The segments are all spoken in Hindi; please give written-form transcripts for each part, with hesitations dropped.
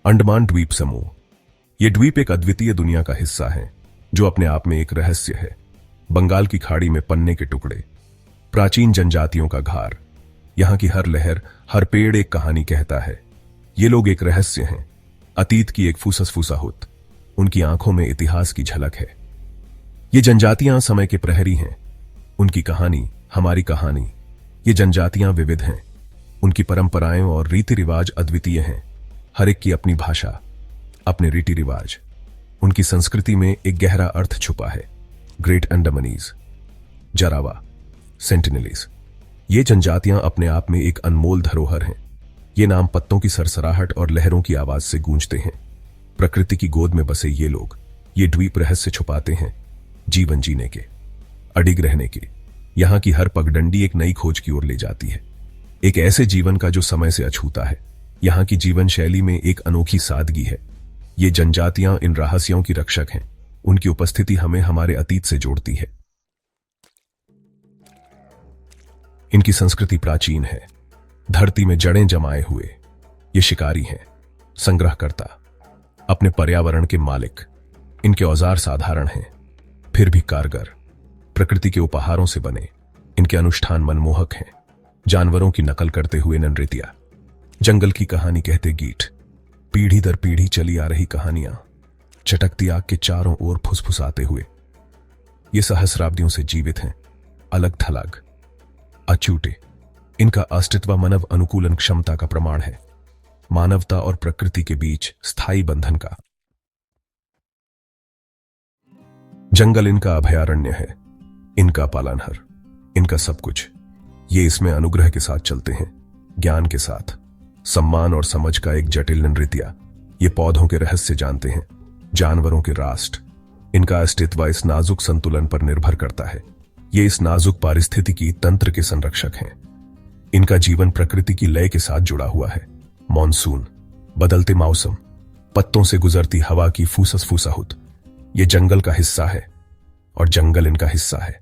अंडमान द्वीप समूह। ये द्वीप एक अद्वितीय दुनिया का हिस्सा है जो अपने आप में एक रहस्य है। बंगाल की खाड़ी में पन्ने के टुकड़े, प्राचीन जनजातियों का घर। यहां की हर लहर, हर पेड़ एक कहानी कहता है। ये लोग एक रहस्य हैं, अतीत की एक फुसफुसाहट। उनकी आंखों में इतिहास की झलक है। ये जनजातियां समय के प्रहरी हैं। उनकी कहानी हमारी कहानी। ये जनजातियां विविध हैं। उनकी परंपराएं और रीति रिवाज अद्वितीय हैं। हर एक की अपनी भाषा, अपने रीति रिवाज। उनकी संस्कृति में एक गहरा अर्थ छुपा है। ग्रेट अंडमानीज, जरावा, सेंटिनलीज, ये जनजातियां अपने आप में एक अनमोल धरोहर हैं। ये नाम पत्तों की सरसराहट और लहरों की आवाज से गूंजते हैं। प्रकृति की गोद में बसे ये लोग ये द्वीप रहस्य छुपाते हैं, जीवन जीने के, अडिग रहने के। यहां की हर पगडंडी एक नई खोज की ओर ले जाती है, एक ऐसे जीवन का जो समय से अछूता है। यहां की जीवन शैली में एक अनोखी सादगी है। ये जनजातियां इन रहस्यों की रक्षक हैं। उनकी उपस्थिति हमें हमारे अतीत से जोड़ती है। इनकी संस्कृति प्राचीन है, धरती में जड़ें जमाए हुए। ये शिकारी हैं, संग्रहकर्ता, अपने पर्यावरण के मालिक। इनके औजार साधारण हैं, फिर भी कारगर, प्रकृति के उपहारों से बने। इनके अनुष्ठान मनमोहक हैं, जानवरों की नकल करते हुए नृत्य, जंगल की कहानी कहते गीत, पीढ़ी दर पीढ़ी चली आ रही कहानियां, चटकती आग के चारों ओर फुसफुसाते हुए। ये सहस्राब्दियों से जीवित हैं, अलग थलग, अछूटे। इनका अस्तित्व मानव अनुकूलन क्षमता का प्रमाण है, मानवता और प्रकृति के बीच स्थायी बंधन का। जंगल इनका अभयारण्य है, इनका पालनहार, इनका सब कुछ। ये इसमें अनुग्रह के साथ चलते हैं, ज्ञान के साथ, सम्मान और समझ का एक जटिल नृत्य। ये पौधों के रहस्य जानते हैं, जानवरों के राष्ट्र। इनका अस्तित्व इस नाजुक संतुलन पर निर्भर करता है। ये इस नाजुक पारिस्थितिकी तंत्र के संरक्षक हैं। इनका जीवन प्रकृति की लय के साथ जुड़ा हुआ है। मॉनसून, बदलते मौसम, पत्तों से गुजरती हवा की फुसफुसाहट। ये जंगल का हिस्सा है और जंगल इनका हिस्सा है।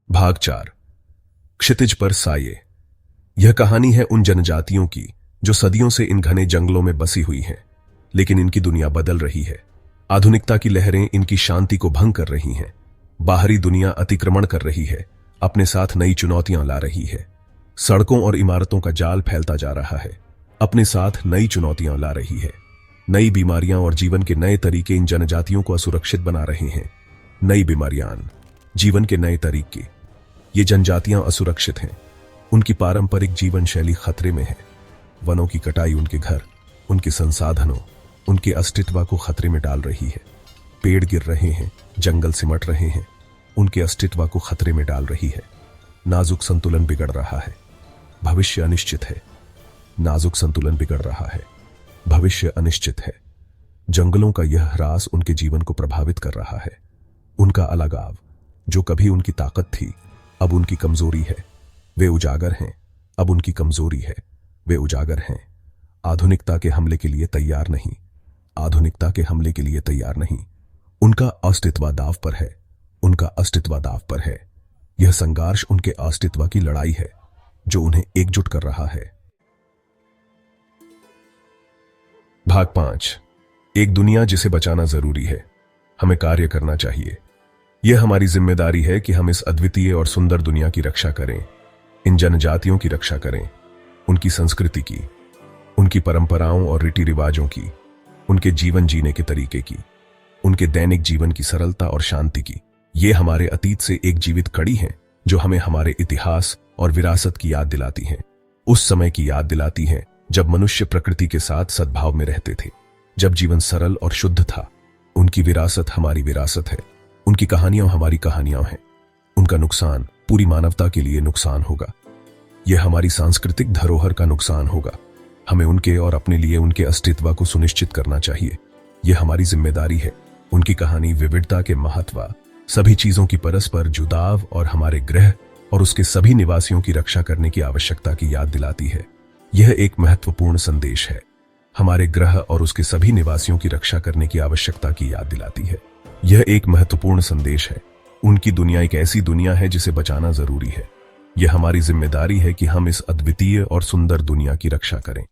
भाग 4, क्षितिज पर साये। यह कहानी है उन जनजातियों की जो सदियों से इन घने जंगलों में बसी हुई हैं, लेकिन इनकी दुनिया बदल रही है। आधुनिकता की लहरें इनकी शांति को भंग कर रही हैं। बाहरी दुनिया अतिक्रमण कर रही है, अपने साथ नई चुनौतियां ला रही है। सड़कों और इमारतों का जाल फैलता जा रहा है, अपने साथ नई चुनौतियां ला रही है। नई बीमारियां और जीवन के नए तरीके इन जनजातियों को असुरक्षित बना रहे हैं। नई बीमारियां, जीवन के नए तरीके। ये जनजातियां असुरक्षित हैं। उनकी पारंपरिक जीवन शैली खतरे में है। वनों की कटाई उनके घर, उनके संसाधनों, उनके अस्तित्व को खतरे में डाल रही है। पेड़ गिर रहे हैं, जंगल सिमट रहे हैं, उनके अस्तित्व को खतरे में डाल रही है। नाजुक संतुलन बिगड़ रहा है, भविष्य अनिश्चित है। नाजुक संतुलन बिगड़ रहा है, भविष्य अनिश्चित है। जंगलों का यह ह्रास उनके जीवन को प्रभावित कर रहा है। उनका अलगाव, जो कभी उनकी ताकत थी, अब उनकी कमजोरी है। वे उजागर हैं, अब उनकी कमजोरी है। वे उजागर हैं। आधुनिकता के हमले के लिए तैयार नहीं, आधुनिकता के हमले के लिए तैयार नहीं। उनका अस्तित्व दांव पर है, उनका अस्तित्व दांव पर है। यह संघर्ष उनके अस्तित्व की लड़ाई है जो उन्हें एकजुट कर रहा है। भाग 5, एक दुनिया जिसे बचाना जरूरी है। हमें कार्य करना चाहिए। यह हमारी जिम्मेदारी है कि हम इस अद्वितीय और सुंदर दुनिया की रक्षा करें, इन जनजातियों की रक्षा करें, उनकी संस्कृति की, उनकी परंपराओं और रीति रिवाजों की, उनके जीवन जीने के तरीके की, उनके दैनिक जीवन की सरलता और शांति की। ये हमारे अतीत से एक जीवित कड़ी है जो हमें हमारे इतिहास और विरासत की याद दिलाती है। उस समय की याद दिलाती है जब मनुष्य प्रकृति के साथ सद्भाव में रहते थे, जब जीवन सरल और शुद्ध था। उनकी विरासत हमारी विरासत है, उनकी कहानियां हमारी कहानियां हैं। उनका नुकसान पूरी मानवता के लिए नुकसान होगा। यह हमारी सांस्कृतिक धरोहर का नुकसान होगा। हमें उनके और अपने लिए उनके अस्तित्व को सुनिश्चित करना चाहिए। यह हमारी जिम्मेदारी है। उनकी कहानी विविधता के महत्व, सभी चीजों की परस्पर जुड़ाव और हमारे ग्रह और उसके सभी निवासियों की रक्षा करने की आवश्यकता की याद दिलाती है। यह एक महत्वपूर्ण संदेश है। हमारे ग्रह और उसके सभी निवासियों की रक्षा करने की आवश्यकता की याद दिलाती है। यह एक महत्वपूर्ण संदेश है। उनकी दुनिया एक ऐसी दुनिया है जिसे बचाना जरूरी है। यह हमारी जिम्मेदारी है कि हम इस अद्वितीय और सुंदर दुनिया की रक्षा करें।